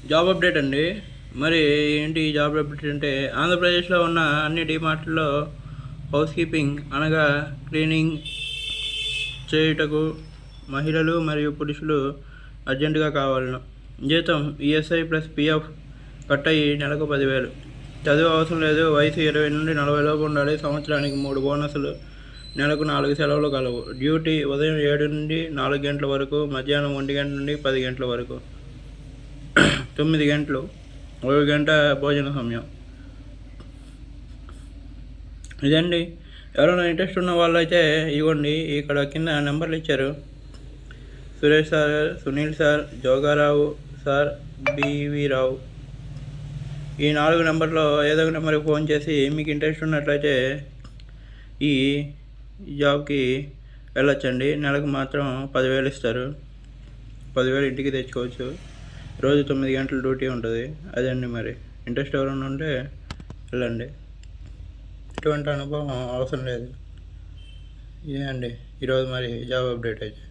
Job update అండి. మరి ఏంటి ఈ జాబ్ అప్డేట్ అంటే, ఆంధ్రప్రదేశ్లో ఉన్న అన్ని డీమార్ట్లో హౌస్ కీపింగ్ అనగా క్లీనింగ్ చేయుటకు మహిళలు మరియు పురుషులు అర్జెంటుగా కావాలను. జీతం ఈఎస్ఐ ప్లస్ పిఎఫ్ కట్ అయ్యి నెలకు 10,000. చదువు అవసరం లేదు. వయసు 20 నుండి 40 లోపు ఉండాలి. సంవత్సరానికి 3 బోనసులు, నెలకు 4 సెలవులు కలవు. డ్యూటీ ఉదయం 7 నుండి 4 గంటల వరకు, మధ్యాహ్నం 1 గంట నుండి 10 గంటల వరకు, 9 గంటలు, 1 గంట భోజన సమయం. ఇదండి. ఎవరైనా ఇంట్రెస్ట్ ఉన్న వాళ్ళు అయితే ఇవ్వండి. ఇక్కడ కింద నెంబర్లు ఇచ్చారు. Suresh sir, Sunil sir, Jogarao sir, B V Rao. ఈ 4 నెంబర్లో ఏదో ఒక నెంబర్కి ఫోన్ చేసి మీకు ఇంట్రెస్ట్ ఉన్నట్లయితే ఈ జాబ్కి వెళ్ళొచ్చండి. నెలకు మాత్రం 10,000 ఇస్తారు. 10,000 ఇంటికి తెచ్చుకోవచ్చు. రోజు 9 గంటల డ్యూటీ ఉంటుంది. అదండి. మరి ఇంట్రెస్ట్ ఎవరైనా ఉంటే వెళ్ళండి. ఎటువంటి అనుభవం అవసరం లేదు. ఇదే అండి ఈరోజు మరి జాబ్ అప్డేట్ అయితే.